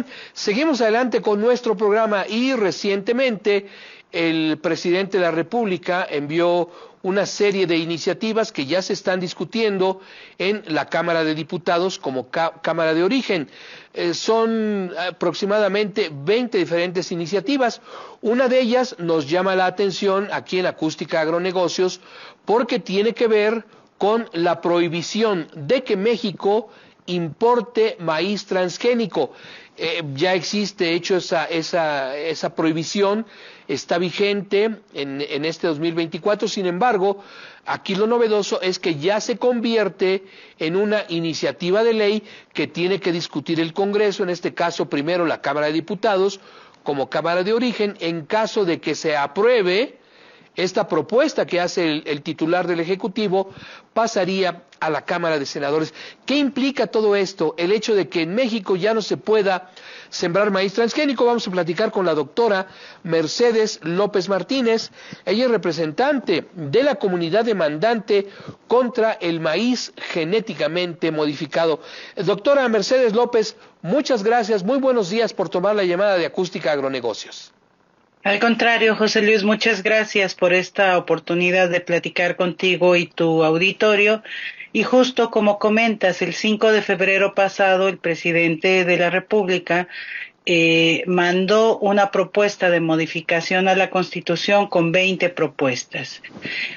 bien, seguimos adelante con nuestro programa y recientemente el presidente de la República envió una serie de iniciativas que ya se están discutiendo en la Cámara de Diputados como Cámara de Origen. Son aproximadamente 20 diferentes iniciativas. Una de ellas nos llama la atención aquí en Acústica Agronegocios porque tiene que ver con la prohibición de que México importe maíz transgénico. Ya existe, de hecho, esa prohibición está vigente en este 2024, sin embargo, aquí lo novedoso es que ya se convierte en una iniciativa de ley que tiene que discutir el Congreso, en este caso primero la Cámara de Diputados, como Cámara de Origen. En caso de que se apruebe esta propuesta que hace el titular del Ejecutivo, pasaría a la Cámara de Senadores. ¿Qué implica todo esto? El hecho de que en México ya no se pueda sembrar maíz transgénico. Vamos a platicar con la doctora Mercedes López Martínez. Ella es representante de la comunidad demandante contra el maíz genéticamente modificado. Doctora Mercedes López, muchas gracias, muy buenos días por tomar la llamada de Acústica Agronegocios. Al contrario, José Luis, muchas gracias por esta oportunidad de platicar contigo y tu auditorio. Y justo como comentas, el 5 de febrero pasado, el presidente de la República mandó una propuesta de modificación a la Constitución con 20 propuestas.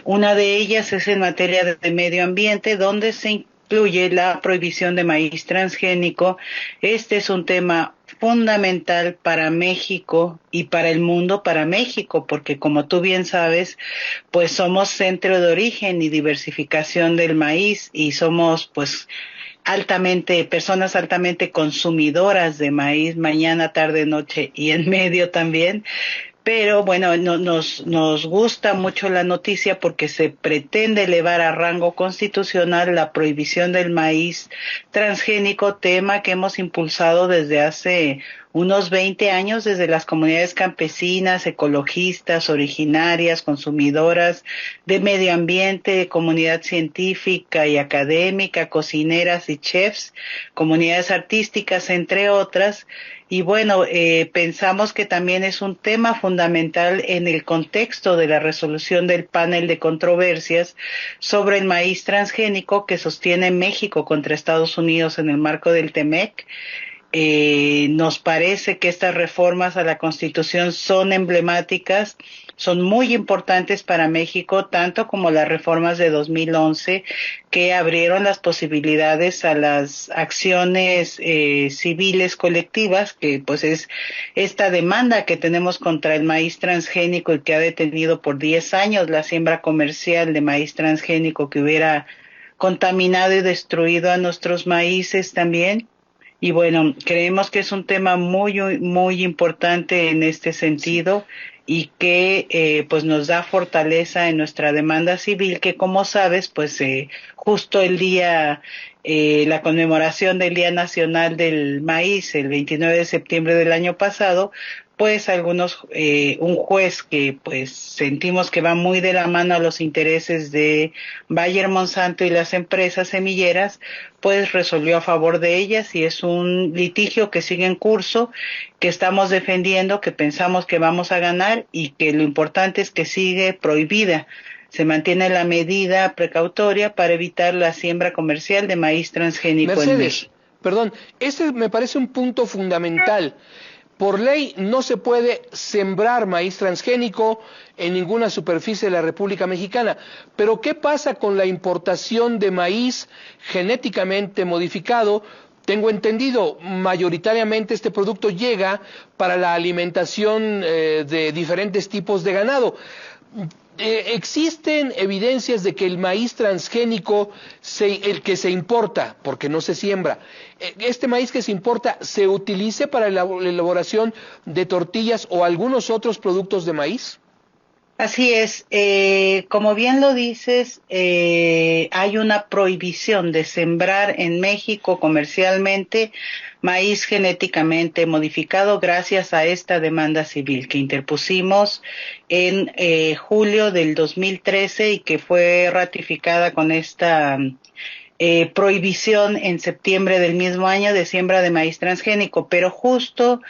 Una de ellas es en materia de medio ambiente, donde se incluye la prohibición de maíz transgénico. Este es un tema fundamental para México y para el mundo, para México, porque como tú bien sabes, pues somos centro de origen y diversificación del maíz y somos pues personas altamente consumidoras de maíz, mañana, tarde, noche y en medio también. Pero bueno, nos gusta mucho la noticia porque se pretende elevar a rango constitucional la prohibición del maíz transgénico, tema que hemos impulsado desde hace unos 20 años desde las comunidades campesinas, ecologistas, originarias, consumidoras de medio ambiente, comunidad científica y académica, cocineras y chefs, comunidades artísticas, entre otras. Y bueno, pensamos que también es un tema fundamental en el contexto de la resolución del panel de controversias sobre el maíz transgénico que sostiene México contra Estados Unidos en el marco del TEMEC. Nos parece que estas reformas a la Constitución son emblemáticas, son muy importantes para México, tanto como las reformas de 2011 que abrieron las posibilidades a las acciones civiles colectivas, que pues es esta demanda que tenemos contra el maíz transgénico y que ha detenido por 10 años la siembra comercial de maíz transgénico que hubiera contaminado y destruido a nuestros maíces también. Y bueno, creemos que es un tema muy importante en este sentido y que pues nos da fortaleza en nuestra demanda civil, que como sabes, pues justo el día, la conmemoración del Día Nacional del Maíz, el 29 de septiembre del año pasado, pues un juez que pues sentimos que va muy de la mano a los intereses de Bayer Monsanto y las empresas semilleras, pues resolvió a favor de ellas y es un litigio que sigue en curso, que estamos defendiendo, que pensamos que vamos a ganar y que lo importante es que sigue prohibida. Se mantiene la medida precautoria para evitar la siembra comercial de maíz transgénico en México. Perdón, este me parece un punto fundamental. Por ley no se puede sembrar maíz transgénico en ninguna superficie de la República Mexicana. Pero ¿qué pasa con la importación de maíz genéticamente modificado? Tengo entendido, mayoritariamente este producto llega para la alimentación de diferentes tipos de ganado. Existen evidencias de que el maíz transgénico, el que se importa, porque no se siembra, este maíz que se importa, ¿se utilice para la elaboración de tortillas o algunos otros productos de maíz? Así es, como bien lo dices, hay una prohibición de sembrar en México comercialmente maíz genéticamente modificado gracias a esta demanda civil que interpusimos en julio del 2013 y que fue ratificada con esta prohibición en septiembre del mismo año de siembra de maíz transgénico, pero justo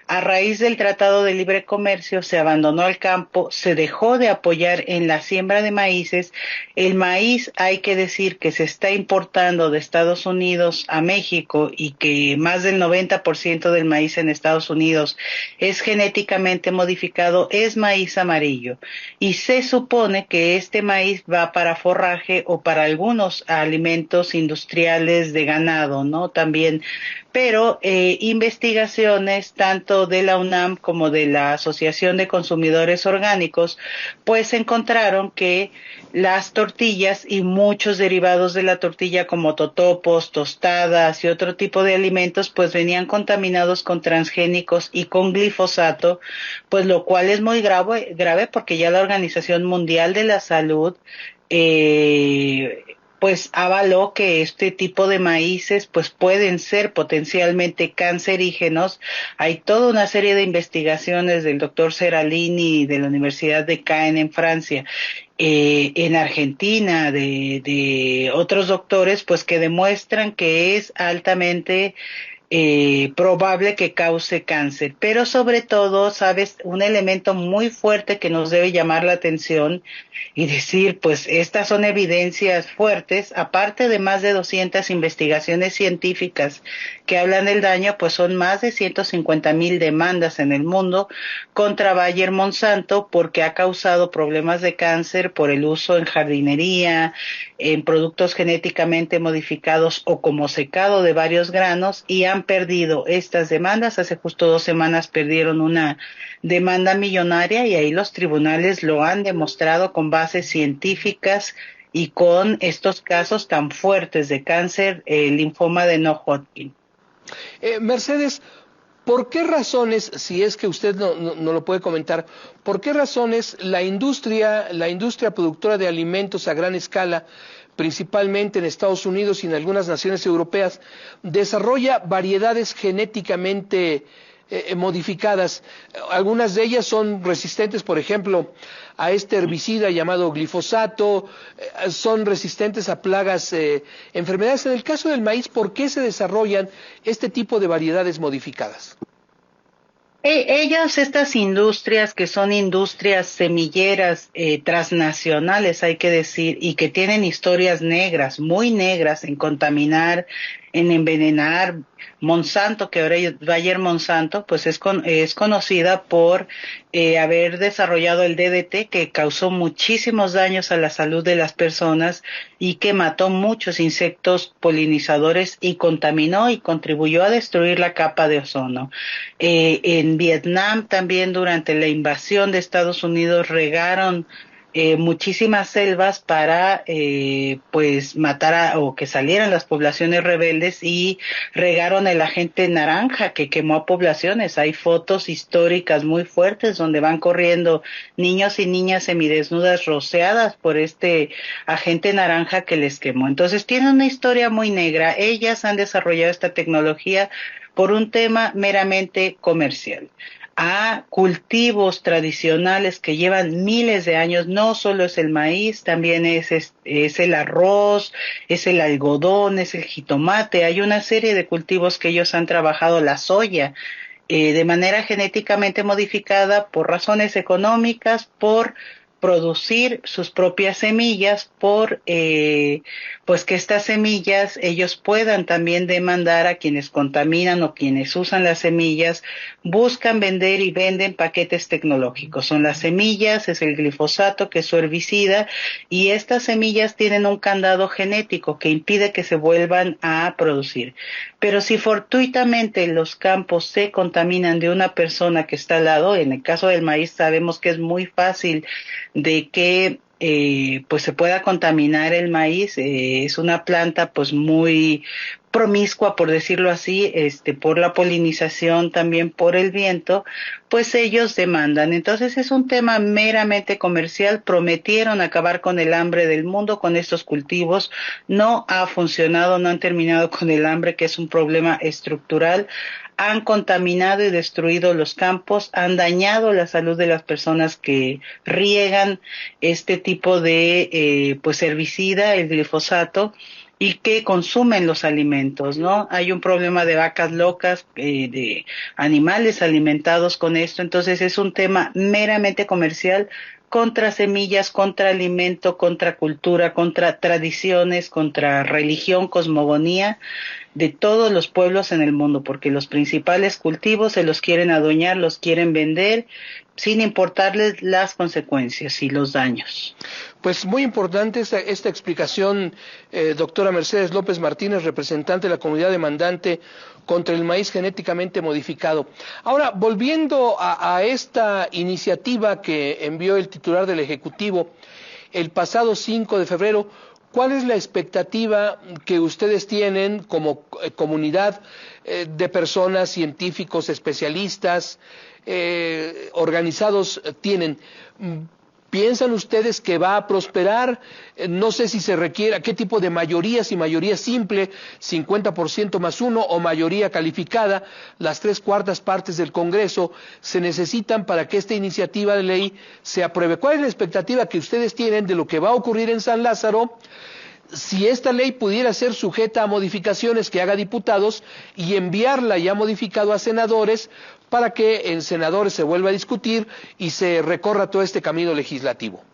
a raíz del Tratado de Libre Comercio se abandonó el campo, se dejó de apoyar en la siembra de maíces. El maíz, hay que decir que se está importando de Estados Unidos a México y que más del 90% del maíz en Estados Unidos es genéticamente modificado, es maíz amarillo. Y se supone que este maíz va para forraje o para algunos alimentos industriales de ganado, ¿no? También, pero investigaciones tanto de la UNAM como de la Asociación de Consumidores Orgánicos, pues encontraron que las tortillas y muchos derivados de la tortilla como totopos, tostadas y otro tipo de alimentos, pues venían contaminados con transgénicos y con glifosato, pues lo cual es muy grave porque ya la Organización Mundial de la Salud pues avaló que este tipo de maíces pues pueden ser potencialmente cancerígenos. Hay toda una serie de investigaciones del doctor Seralini de la Universidad de Caen en Francia, en Argentina, de otros doctores, pues que demuestran que es altamente probable que cause cáncer. Pero sobre todo, sabes, un elemento muy fuerte que nos debe llamar la atención y decir, pues estas son evidencias fuertes, aparte de más de 200 investigaciones científicas que hablan del daño, pues son más de 150,000 demandas en el mundo contra Bayer Monsanto porque ha causado problemas de cáncer por el uso en jardinería, en productos genéticamente modificados o como secado de varios granos, y han perdido estas demandas. Hace justo 2 semanas perdieron una demanda millonaria y ahí los tribunales lo han demostrado con bases científicas y con estos casos tan fuertes de cáncer, linfoma de no-Hodgkin. Mercedes, ¿por qué razones, si es que usted no lo puede comentar, por qué razones la industria productora de alimentos a gran escala, principalmente en Estados Unidos y en algunas naciones europeas, desarrolla variedades genéticamente modificadas? Algunas de ellas son resistentes, por ejemplo, a este herbicida llamado glifosato, son resistentes a plagas, enfermedades. En el caso del maíz, ¿por qué se desarrollan este tipo de variedades modificadas? Ellas, estas industrias que son industrias semilleras transnacionales, hay que decir, y que tienen historias negras, muy negras, en contaminar, en envenenar. Monsanto, que ahora es Bayer Monsanto, pues es conocida por haber desarrollado el DDT, que causó muchísimos daños a la salud de las personas y que mató muchos insectos polinizadores y contaminó y contribuyó a destruir la capa de ozono. En Vietnam también, durante la invasión de Estados Unidos, regaron muchísimas selvas para pues matar o que salieran las poblaciones rebeldes, y regaron el agente naranja que quemó a poblaciones. Hay fotos históricas muy fuertes donde van corriendo niños y niñas semidesnudas rociadas por este agente naranja que les quemó. Entonces tienen una historia muy negra. Ellas han desarrollado esta tecnología por un tema meramente comercial, a cultivos tradicionales que llevan miles de años. No solo es el maíz, también es el arroz, es el algodón, es el jitomate. Hay una serie de cultivos que ellos han trabajado, la soya, de manera genéticamente modificada por razones económicas, por producir sus propias semillas, por pues que estas semillas ellos puedan también demandar a quienes contaminan o quienes usan las semillas. Buscan vender y venden paquetes tecnológicos. Son las semillas, es el glifosato, que es su herbicida, y estas semillas tienen un candado genético que impide que se vuelvan a producir. Pero si fortuitamente los campos se contaminan de una persona que está al lado, en el caso del maíz sabemos que es muy fácil de que pues se pueda contaminar el maíz. Es una planta pues muy promiscua, por decirlo así, por la polinización, también por el viento, pues ellos demandan. Entonces es un tema meramente comercial. Prometieron acabar con el hambre del mundo con estos cultivos. No ha funcionado, no han terminado con el hambre, que es un problema estructural. Han contaminado y destruido los campos, han dañado la salud de las personas que riegan este tipo de pues herbicida, el glifosato, y que consumen los alimentos, ¿no? Hay un problema de vacas locas, de animales alimentados con esto, entonces es un tema meramente comercial contra semillas, contra alimento, contra cultura, contra tradiciones, contra religión, cosmogonía de todos los pueblos en el mundo, porque los principales cultivos se los quieren adueñar, los quieren vender, sin importarles las consecuencias y los daños. Pues muy importante esta explicación, doctora Mercedes López Martínez, representante de la comunidad demandante contra el maíz genéticamente modificado. Ahora, volviendo a esta iniciativa que envió el titular del Ejecutivo el pasado 5 de febrero, ¿cuál es la expectativa que ustedes tienen como comunidad de personas, científicos, especialistas, organizados tienen? ¿Piensan ustedes que va a prosperar? No sé si se requiera, qué tipo de mayoría, si mayoría simple, 50% más uno, o mayoría calificada, las 3/4 partes del Congreso, se necesitan para que esta iniciativa de ley se apruebe. ¿Cuál es la expectativa que ustedes tienen de lo que va a ocurrir en San Lázaro? Si esta ley pudiera ser sujeta a modificaciones que haga diputados y enviarla ya modificado a senadores para que en senadores se vuelva a discutir y se recorra todo este camino legislativo.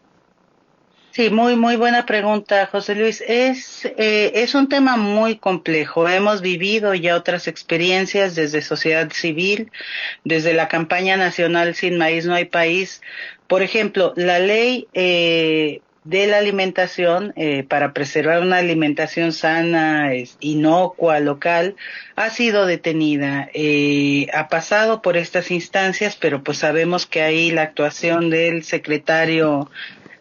Sí, muy buena pregunta, José Luis. Es un tema muy complejo. Hemos vivido ya otras experiencias desde sociedad civil, desde la campaña nacional Sin Maíz No Hay País. Por ejemplo, la ley de la alimentación, para preservar una alimentación sana, inocua, local, ha sido detenida. Ha pasado por estas instancias, pero pues sabemos que ahí la actuación del secretario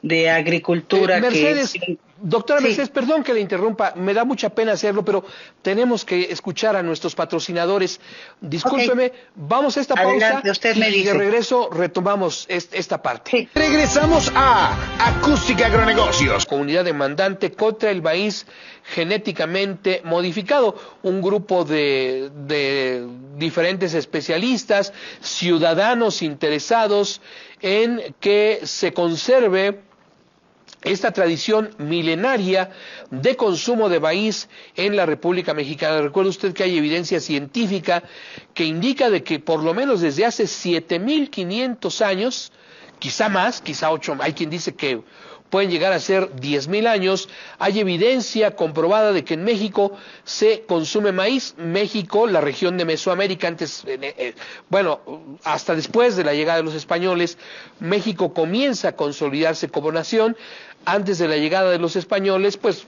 de Agricultura Mercedes, doctora sí. Mercedes, perdón que le interrumpa, me da mucha pena hacerlo, pero tenemos que escuchar a nuestros patrocinadores. Discúlpeme, okay. Vamos a esta pausa y de regreso retomamos esta parte. Sí. Regresamos a Acústica Agronegocios. Comunidad demandante contra el maíz genéticamente modificado, un grupo de diferentes especialistas, ciudadanos interesados en que se conserve esta tradición milenaria de consumo de maíz en la República Mexicana. Recuerde usted que hay evidencia científica que indica de que por lo menos desde hace 7,500 años, quizá más, quizá 8, hay quien dice que pueden llegar a ser 10,000 años, hay evidencia comprobada de que en México se consume maíz. México, la región de Mesoamérica, antes, bueno, hasta después de la llegada de los españoles, México comienza a consolidarse como nación. Antes de la llegada de los españoles, pues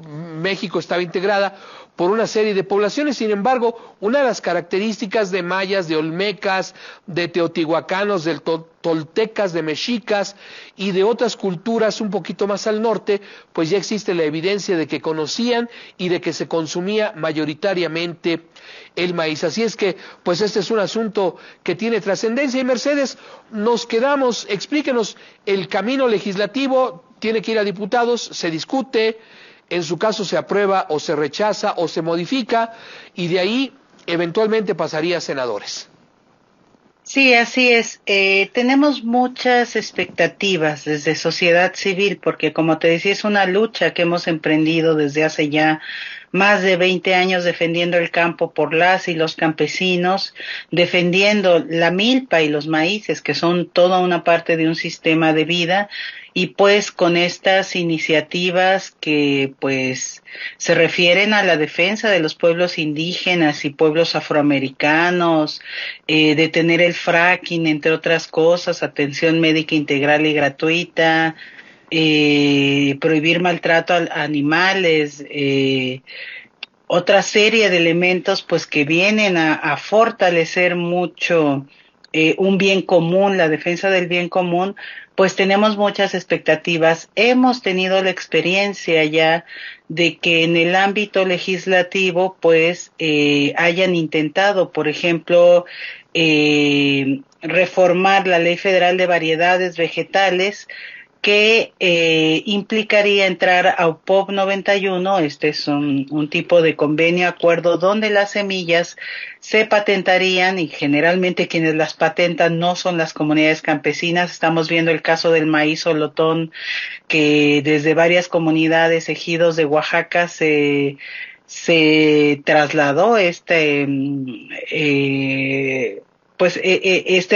México estaba integrada por una serie de poblaciones. Sin embargo, una de las características de mayas, de olmecas, de teotihuacanos, de toltecas, de mexicas y de otras culturas un poquito más al norte, pues ya existe la evidencia de que conocían y de que se consumía mayoritariamente el maíz. Así es que, pues este es un asunto que tiene trascendencia. Y Mercedes, nos quedamos, explíquenos, el camino legislativo tiene que ir a diputados, se discute, en su caso se aprueba o se rechaza o se modifica, y de ahí eventualmente pasaría a senadores. Sí, así es. Tenemos muchas expectativas desde sociedad civil, porque como te decía, es una lucha que hemos emprendido desde hace ya más de 20 años defendiendo el campo por las y los campesinos, defendiendo la milpa y los maíces, que son toda una parte de un sistema de vida, y pues con estas iniciativas que pues se refieren a la defensa de los pueblos indígenas y pueblos afroamericanos, detener el fracking, entre otras cosas, atención médica integral y gratuita, prohibir maltrato a animales, otra serie de elementos pues que vienen a fortalecer mucho un bien común, la defensa del bien común. Pues tenemos muchas expectativas. Hemos tenido la experiencia ya de que en el ámbito legislativo pues hayan intentado, por ejemplo, reformar la Ley Federal de Variedades Vegetales, que implicaría entrar a UPOV 91. Este es un tipo de convenio, acuerdo, donde las semillas se patentarían, y generalmente quienes las patentan no son las comunidades campesinas. Estamos viendo el caso del maíz olotón, que desde varias comunidades, ejidos de Oaxaca, se trasladó este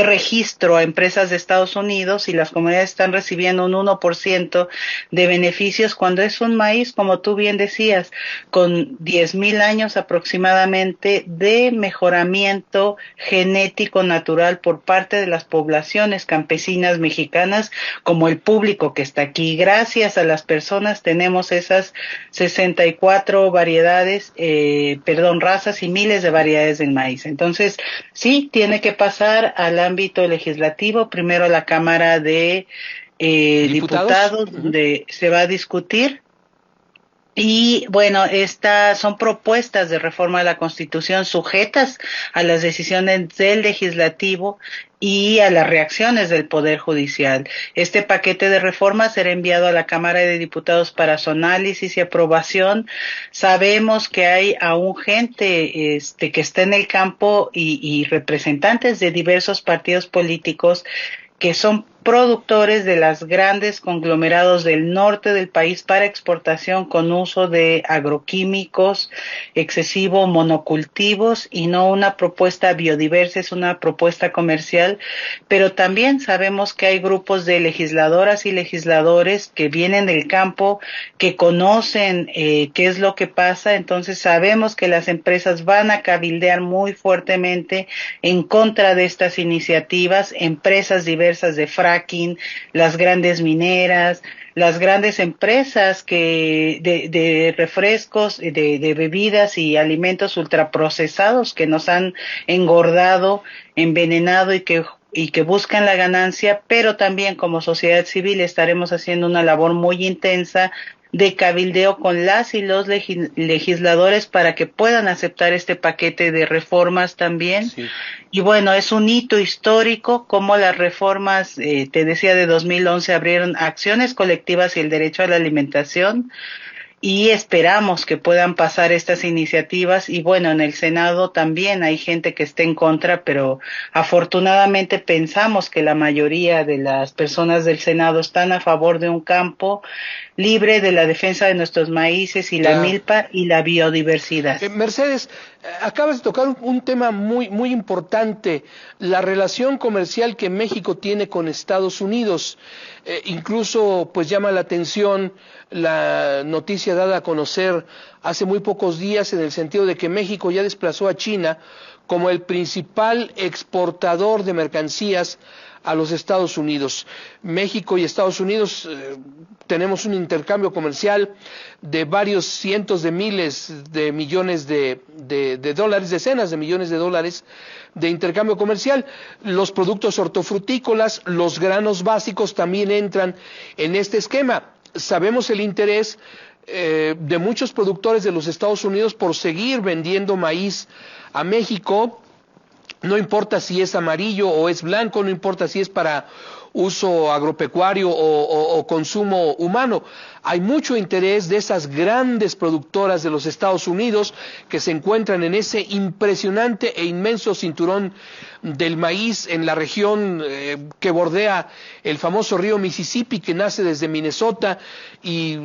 registro a empresas de Estados Unidos, y las comunidades están recibiendo un 1% de beneficios, cuando es un maíz, como tú bien decías, con 10,000 años aproximadamente de mejoramiento genético natural por parte de las poblaciones campesinas mexicanas, como el público que está aquí. Gracias a las personas tenemos esas 64 razas y miles de variedades del maíz. Entonces, sí, tiene que pasar al ámbito legislativo, primero a la Cámara de Diputados, donde se va a discutir. Y bueno, estas son propuestas de reforma a la Constitución sujetas a las decisiones del legislativo y a las reacciones del Poder Judicial. Este paquete de reformas será enviado a la Cámara de Diputados para su análisis y aprobación. Sabemos que hay aún gente que está en el campo, y representantes de diversos partidos políticos que son productores de las grandes conglomerados del norte del país para exportación, con uso de agroquímicos, excesivo monocultivos, y no una propuesta biodiversa, es una propuesta comercial. Pero también sabemos que hay grupos de legisladoras y legisladores que vienen del campo, que conocen qué es lo que pasa. Entonces sabemos que las empresas van a cabildear muy fuertemente en contra de estas iniciativas, empresas diversas de fracking, las grandes mineras, las grandes empresas de refrescos, de bebidas y alimentos ultraprocesados, que nos han engordado, envenenado, y que buscan la ganancia. Pero también como sociedad civil estaremos haciendo una labor muy intensa de cabildeo con las y los legisladores para que puedan aceptar este paquete de reformas también. Sí. Y bueno, es un hito histórico como las reformas, te decía, de 2011 abrieron acciones colectivas y el derecho a la alimentación, y esperamos que puedan pasar estas iniciativas. Y bueno, en el Senado también hay gente que está en contra, pero afortunadamente pensamos que la mayoría de las personas del Senado están a favor de un campo libre, de la defensa de nuestros maíces y la milpa y la biodiversidad. Mercedes, acabas de tocar un tema muy, muy importante, la relación comercial que México tiene con Estados Unidos. Incluso pues llama la atención la noticia dada a conocer hace muy pocos días, en el sentido de que México ya desplazó a China como el principal exportador de mercancías a los Estados Unidos. México y Estados Unidos tenemos un intercambio comercial de varios cientos de miles de millones de dólares, decenas de millones de dólares de intercambio comercial. Los productos hortofrutícolas, los granos básicos también entran en este esquema. Sabemos el interés de muchos productores de los Estados Unidos por seguir vendiendo maíz a México. No importa si es amarillo o es blanco, no importa si es para uso agropecuario o consumo humano. Hay mucho interés de esas grandes productoras de los Estados Unidos que se encuentran en ese impresionante e inmenso cinturón del maíz en la región que bordea el famoso río Mississippi, que nace desde Minnesota y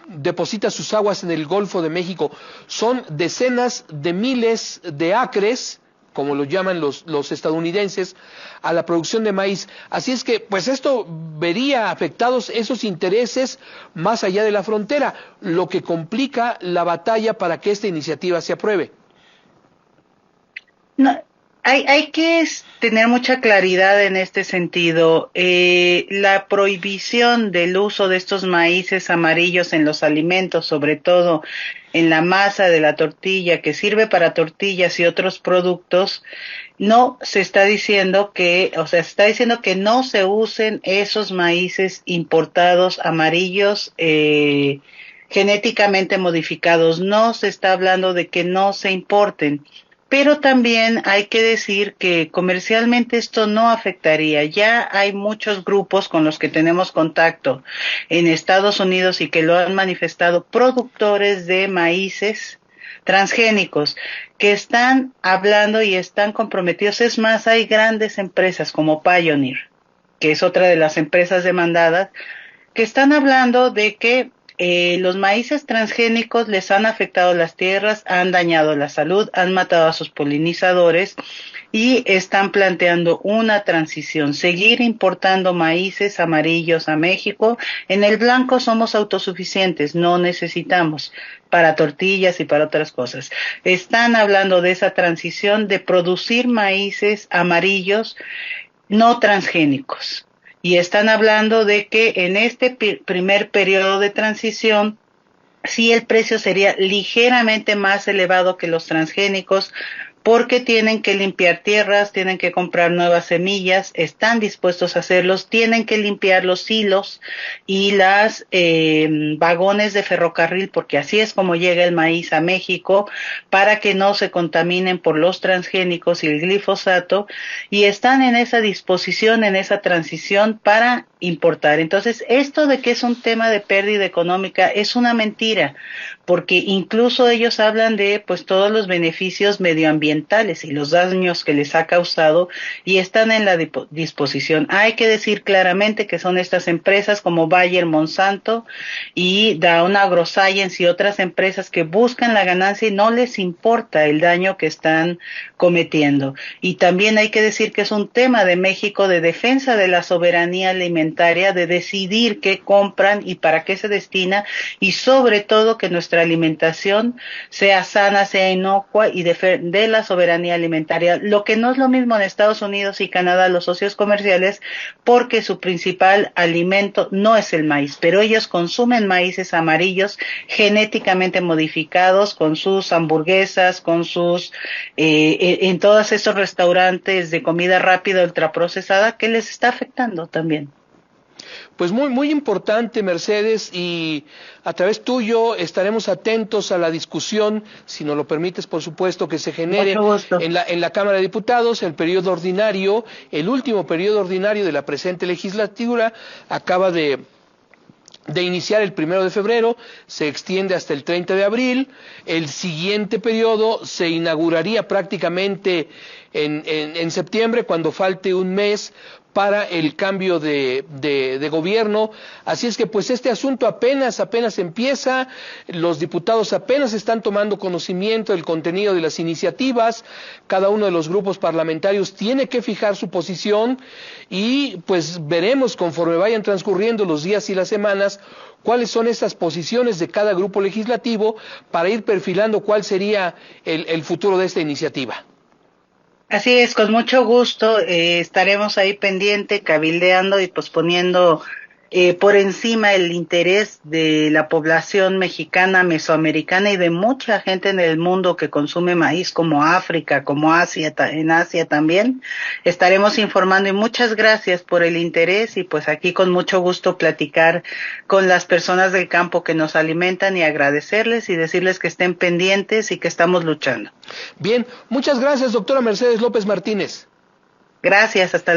deposita sus aguas en el Golfo de México. Son decenas de miles de acres, como lo llaman los estadounidenses, a la producción de maíz. Así es que, pues esto vería afectados esos intereses más allá de la frontera, lo que complica la batalla para que esta iniciativa se apruebe. No, hay que tener mucha claridad en este sentido. La prohibición del uso de estos maíces amarillos en los alimentos, sobre todo en la masa de la tortilla que sirve para tortillas y otros productos, no se está diciendo que, o sea, se está diciendo que no se usen esos maíces importados amarillos genéticamente modificados. No se está hablando de que no se importen. pero también hay que decir que comercialmente esto no afectaría. Ya hay muchos grupos con los que tenemos contacto en Estados Unidos y que lo han manifestado, productores de maíces transgénicos que están hablando y están comprometidos. Es más, hay grandes empresas como Pioneer, que es otra de las empresas demandadas, que están hablando de que los maíces transgénicos les han afectado las tierras, han dañado la salud, han matado a sus polinizadores y están planteando una transición, seguir importando maíces amarillos a México. En el blanco somos autosuficientes, no necesitamos para tortillas y para otras cosas. Están hablando de esa transición de producir maíces amarillos no transgénicos. Y están hablando de que en este primer periodo de transición, sí el precio sería ligeramente más elevado que los transgénicos, porque tienen que limpiar tierras, tienen que comprar nuevas semillas, están dispuestos a hacerlos, tienen que limpiar los silos y las vagones de ferrocarril, porque así es como llega el maíz a México, para que no se contaminen por los transgénicos y el glifosato, y están en esa disposición, en esa transición para importar. Entonces, esto de que es un tema de pérdida económica es una mentira, porque incluso ellos hablan de pues todos los beneficios medioambientales y los daños que les ha causado y están en la disposición. Hay que decir claramente que son estas empresas como Bayer, Monsanto y Dow AgroScience y otras empresas que buscan la ganancia y no les importa el daño que están cometiendo. Y también hay que decir que es un tema de México de defensa de la soberanía alimentaria, de decidir qué compran y para qué se destina, y sobre todo que nuestra alimentación sea sana, sea inocua y de la soberanía alimentaria, lo que no es lo mismo en Estados Unidos y Canadá, los socios comerciales, porque su principal alimento no es el maíz, pero ellos consumen maíces amarillos genéticamente modificados con sus hamburguesas, con sus en todos esos restaurantes de comida rápida ultraprocesada que les está afectando también. Pues muy importante, Mercedes, y a través tuyo estaremos atentos a la discusión, si nos lo permites, por supuesto, que se genere en la Cámara de Diputados. El periodo ordinario, el último periodo ordinario de la presente legislatura acaba de iniciar el 1 de febrero, se extiende hasta el 30 de abril, el siguiente periodo se inauguraría prácticamente en septiembre, cuando falte un mes para el cambio de gobierno. Así es que pues este asunto apenas empieza, los diputados apenas están tomando conocimiento del contenido de las iniciativas, cada uno de los grupos parlamentarios tiene que fijar su posición y pues veremos conforme vayan transcurriendo los días y las semanas cuáles son estas posiciones de cada grupo legislativo para ir perfilando cuál sería el futuro de esta iniciativa. Así es, con mucho gusto estaremos ahí pendiente, cabildeando y posponiendo por encima el interés de la población mexicana, mesoamericana y de mucha gente en el mundo que consume maíz, como África, como Asia, en Asia también. Estaremos informando y muchas gracias por el interés y pues aquí con mucho gusto platicar con las personas del campo que nos alimentan y agradecerles y decirles que estén pendientes y que estamos luchando. Bien, muchas gracias, doctora Mercedes López Martínez. Gracias, hasta